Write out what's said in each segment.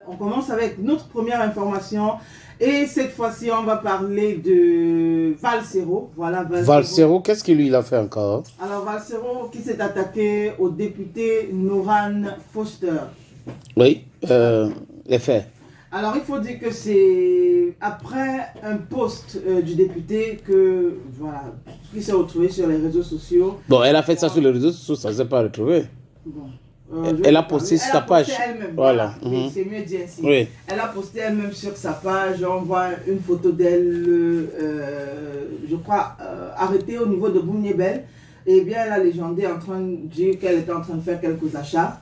on commence avec notre première information. Et cette fois-ci, on va parler de Valsero. Voilà, Valsero, qu'est-ce qu'il lui a fait encore? Alors, Valsero qui s'est attaqué au député Noran Foster. Oui, les faits. Alors, il faut dire que c'est après un post du député que, voilà, qui s'est retrouvé sur les réseaux sociaux. Bon, elle a fait ça sur les réseaux sociaux, ça ne s'est pas retrouvé. Bon. Elle a posté sur sa page. Elle-même. Voilà. Oui, c'est mieux dit ainsi. Oui. Elle a posté elle-même sur sa page. On voit une photo d'elle, je crois, arrêtée au niveau de Boumniebel. Et bien, elle a légendé en train de dire qu'elle était en train de faire quelques achats.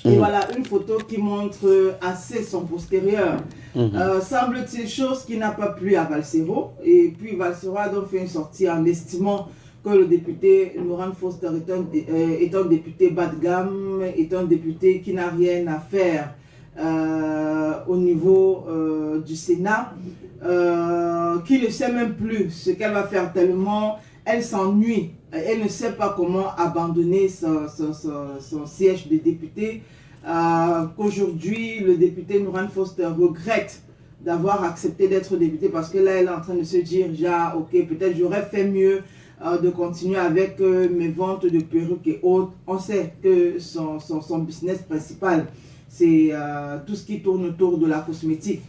Et voilà une photo qui montre assez son postérieur. Semble-t-il, chose qui n'a pas plu à Valsero. Et puis Valsero a donc fait une sortie en estimant que le député Noran Foster est un député bas de gamme, est un député qui n'a rien à faire au niveau du Sénat, qui ne sait même plus ce qu'elle va faire tellement elle s'ennuie. Elle ne sait pas comment abandonner son siège de député. Qu'aujourd'hui, le député Noran Foster regrette d'avoir accepté d'être député parce que là, elle est en train de se dire, genre, ok, peut-être j'aurais fait mieux de continuer avec mes ventes de perruques et autres. On sait que son business principal, c'est tout ce qui tourne autour de la cosmétique.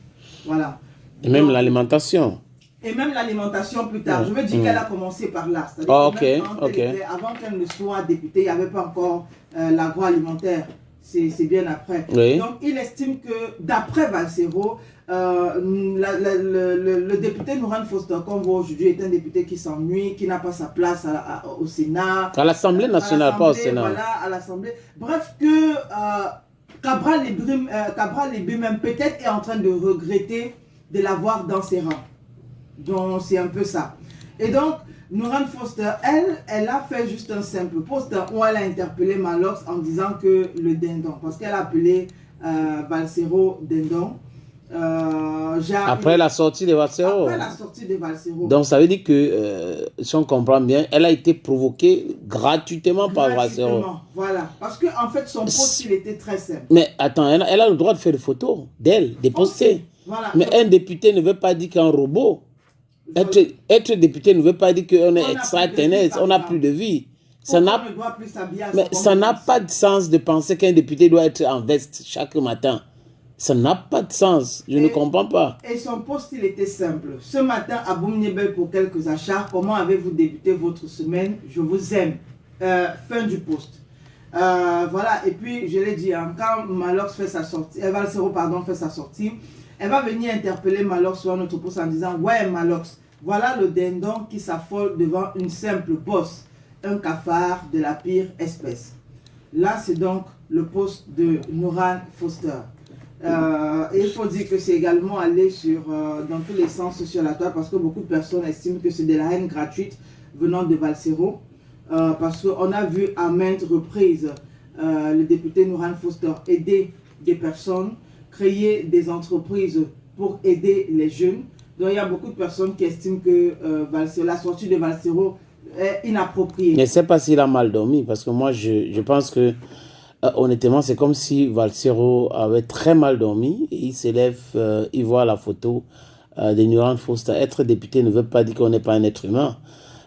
Voilà. Et même l'alimentation. Et même l'alimentation plus tard. Je veux dire qu'elle a commencé par là. Oh, avant qu'elle ne soit députée, il n'y avait pas encore l'agroalimentaire. C'est bien après. Oui. Donc, il estime que d'après Valsero, le député Noran Foster, qu'on voit aujourd'hui, est un député qui s'ennuie, qui n'a pas sa place au Sénat. À l'Assemblée nationale, pas au Sénat. Voilà, à l'Assemblée. Bref, que Cabral Libri même peut-être est en train de regretter de l'avoir dans ses rangs. Donc, c'est un peu ça. Et donc, Noran Foster, elle a fait juste un simple post où elle a interpellé Malox en disant que le dindon, parce qu'elle a appelé Valsero dindon. Après la sortie de Valsero. Après la sortie de Valsero. Donc, ça veut dire que, si on comprend bien, elle a été provoquée gratuitement par Valsero. Voilà. Parce qu'en fait, son post, il était très simple. Mais attends, elle a le droit de faire des photos d'elle, de poster. Voilà. Mais un député ne veut pas dire qu'un robot. Être député ne veut pas dire qu'on est extraterrestre, on n'a plus de vie. Ça n'a pas de sens de penser qu'un député doit être en veste chaque matin. Ça n'a pas de sens, je ne comprends pas. Et son post, il était simple. Ce matin, à Boumniebel pour quelques achats, comment avez-vous débuté votre semaine? Je vous aime. Fin du post. Voilà, et puis je l'ai dit, hein, quand Malox fait sa sortie, Valsero, pardon, fait sa sortie, elle va venir interpeller Malox sur notre post en disant « Ouais, Malox, voilà le dindon qui s'affole devant une simple bosse, un cafard de la pire espèce. » Là, c'est donc le post de Noran Foster. Et il faut dire que c'est également allé dans tous les sens sur la toile parce que beaucoup de personnes estiment que c'est de la haine gratuite venant de Valsero. Parce qu'on a vu à maintes reprises le député Noran Foster aider des personnes, créer des entreprises pour aider les jeunes. Donc il y a beaucoup de personnes qui estiment que la sortie de Valsero est inappropriée. Je ne sais pas s'il a mal dormi, parce que moi je pense que honnêtement c'est comme si Valsero avait très mal dormi et il se lève, il voit la photo de Noran Foster. Être député ne veut pas dire qu'on n'est pas un être humain.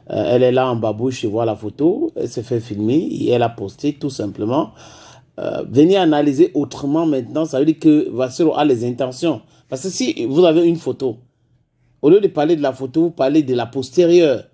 Elle est là en babouche, il voit la photo, elle se fait filmer et elle a posté tout simplement. Venir analyser autrement maintenant, ça veut dire que Valsero a les intentions. Parce que si vous avez une photo, au lieu de parler de la photo, vous parlez de la postérieure,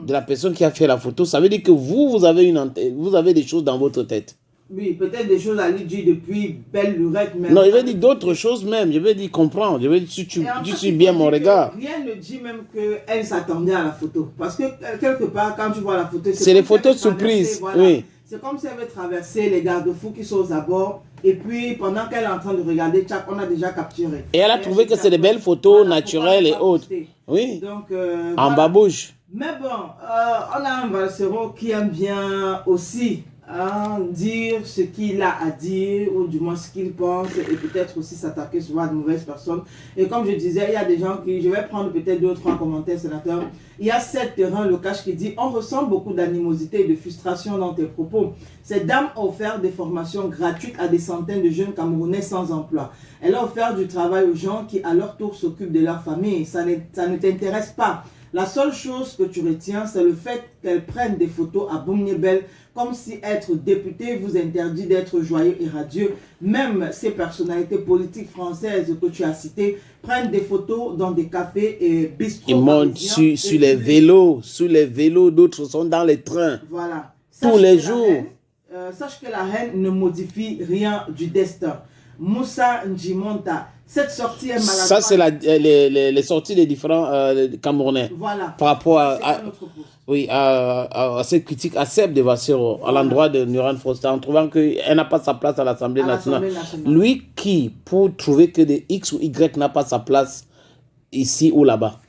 de la personne qui a fait la photo, ça veut dire que vous avez des choses dans votre tête. Oui, peut-être des choses à lui dire depuis belle lurette. Non, je vais dire d'autres choses même, je vais dire comprendre, je vais dire si tu suis bien mon regard. Rien ne dit même qu'elle s'attendait à la photo. Parce que quelque part, quand tu vois la photo, c'est les photos surprises, voilà. Oui. C'est comme si elle avait traversé les garde-fous qui sont aux abords. Et puis, pendant qu'elle est en train de regarder Tchak, on a déjà capturé. Et elle a trouvé que c'est des belles photos naturelles et autres. Oui. Donc, en babouche. Mais bon, on a un Valsero qui aime bien aussi dire ce qu'il a à dire, ou du moins ce qu'il pense, et peut-être aussi s'attaquer souvent à de mauvaises personnes. Et comme je disais, il y a des gens qui, je vais prendre peut-être 2 ou 3 commentaires, sénateur. Il y a Seth Terrain Lecache qui dit: on ressent beaucoup d'animosité et de frustration dans tes propos. Cette dame a offert des formations gratuites à des centaines de jeunes Camerounais sans emploi. Elle a offert du travail aux gens qui, à leur tour, s'occupent de leur famille. Ça ne t'intéresse pas. La seule chose que tu retiens, c'est le fait qu'elle prenne des photos à Boumniebel, comme si être député vous interdit d'être joyeux et radieux. Même ces personnalités politiques françaises que tu as citées prennent des photos dans des cafés et bistrots. Ils montent sur les vélos, d'autres sont dans les trains. Voilà. Tous les jours. Sache que la haine ne modifie rien du destin. Moussa Njimonta, cette sortie est maladroite. Ça, c'est les sorties des différents Camerounais. Voilà. Par rapport à cette critique acerbe de Vassero à l'endroit de Nuran Foster, en trouvant qu'elle n'a pas sa place à l'Assemblée nationale. Lui qui, pour trouver que des X ou Y n'a pas sa place ici ou là-bas.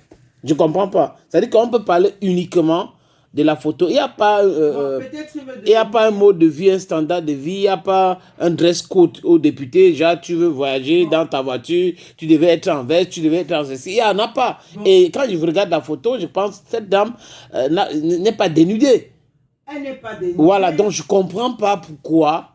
Je ne comprends pas. C'est-à-dire qu'on peut parler uniquement de la photo. Il n'y a pas, un mode de vie, un standard de vie. Il n'y a pas un dress code au député. Genre, tu veux voyager dans ta voiture, tu devais être en veste, tu devais être en ceci. Il n'y en a pas. Et quand je regarde la photo, je pense que cette dame n'est pas dénudée. Elle n'est pas dénudée. Voilà, donc je ne comprends pas pourquoi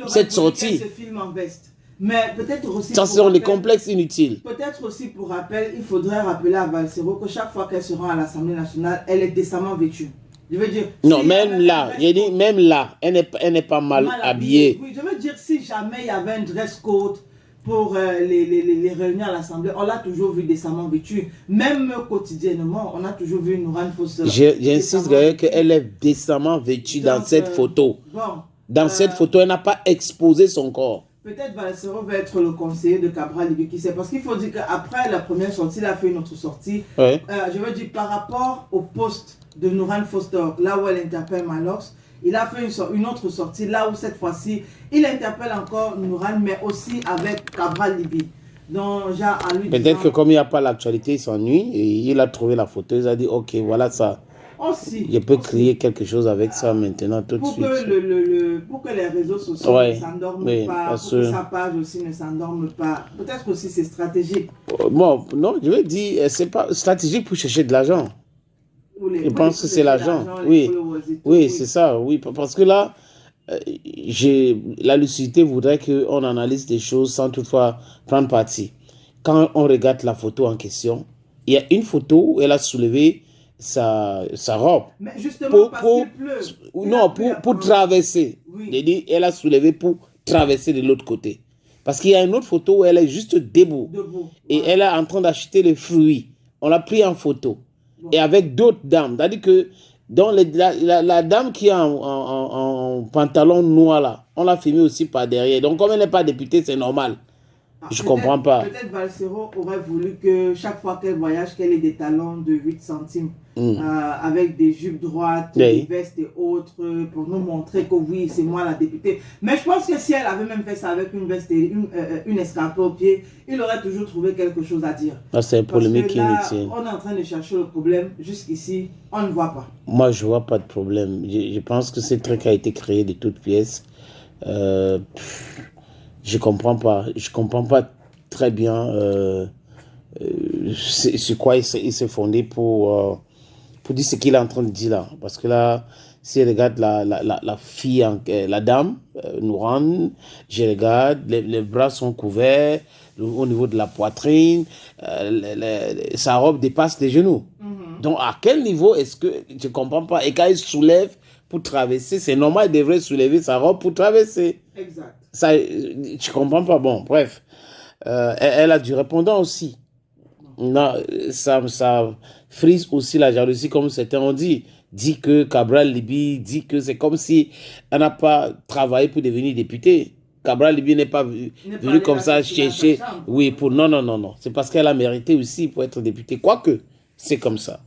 cette sortie. Se filme en veste. Mais peut-être aussi. Ça, ce sont des complexes inutiles. Peut-être aussi pour rappel, il faudrait rappeler à Valsero que chaque fois qu'elle se rend à l'Assemblée nationale, elle est décemment vêtue. Je veux dire. Non, si même là, elle n'est pas mal habillée. Oui, je veux dire, si jamais il y avait un dress code pour les réunions à l'Assemblée, on l'a toujours vu décemment vêtue. Même quotidiennement, on a toujours vu Nourane Foster. J'insiste qu'elle est décemment vêtue dans cette photo. Dans cette photo, elle n'a pas exposé son corps. Peut-être Valsero va être le conseiller de Cabral Libi, qui sait. Parce qu'il faut dire qu'après la première sortie, il a fait une autre sortie. Ouais. Je veux dire, par rapport au poste de Nourane Foster, là où elle interpelle Malox, il a fait une autre sortie, là où cette fois-ci, il interpelle encore Nourane, mais aussi avec Cabral Libi. Donc, peut-être que comme il n'y a pas l'actualité, il s'ennuie, et il a trouvé la photo, il a dit, ok, voilà ça. Je peux créer quelque chose avec ça maintenant tout de suite. Pour que les réseaux sociaux ne s'endorment pas, pour que sa page aussi ne s'endorme pas. Peut-être aussi c'est stratégique. Bon, non, je veux dire, c'est pas stratégique pour chercher de l'argent. Je pense que c'est l'argent. Oui, c'est ça, oui. Parce que là, la lucidité voudrait qu'on analyse des choses sans toutefois prendre parti. Quand on regarde la photo en question, il y a une photo où elle a soulevé sa robe. Mais justement parce qu'il pleut. Non, pour traverser. Oui. Elle a soulevé pour traverser de l'autre côté. Parce qu'il y a une autre photo où elle est juste debout. Et elle est en train d'acheter les fruits. On l'a pris en photo. Bon. Et avec d'autres dames. C'est-à-dire que dans la dame qui est en pantalon noir là, on l'a filmé aussi par derrière. Donc comme elle n'est pas députée, c'est normal. Je comprends pas. Peut-être Valsero aurait voulu que chaque fois qu'elle voyage, qu'elle ait des talons de 8 centimes avec des jupes droites, des vestes et autres pour nous montrer que oui, c'est moi la députée. Mais je pense que si elle avait même fait ça avec une veste et une escarpe au pied, il aurait toujours trouvé quelque chose à dire. C'est un polémique qui nous tient. On est en train de chercher le problème. Jusqu'ici, on ne voit pas. Moi, je ne vois pas de problème. Je pense que ce truc a été créé de toutes pièces. Je comprends pas très bien sur quoi il s'est fondé pour dire ce qu'il est en train de dire là. Parce que là, si je regarde la fille, la dame, Nourane, je regarde, les bras sont couverts au niveau de la poitrine, sa robe dépasse les genoux. Donc à quel niveau est-ce que, je ne comprends pas, et quand il soulève pour traverser, c'est normal, il devrait soulever sa robe pour traverser. Exact. Ça, je comprends pas. Bon, bref. Elle a du répondant aussi. Non, ça frise aussi la jalousie, comme certains ont dit. Dit que Cabral Libi dit que c'est comme si elle n'a pas travaillé pour devenir députée. Cabral Libi n'est pas venu comme ça chercher. Oui, non. C'est parce qu'elle a mérité aussi pour être députée. Quoique, c'est comme ça.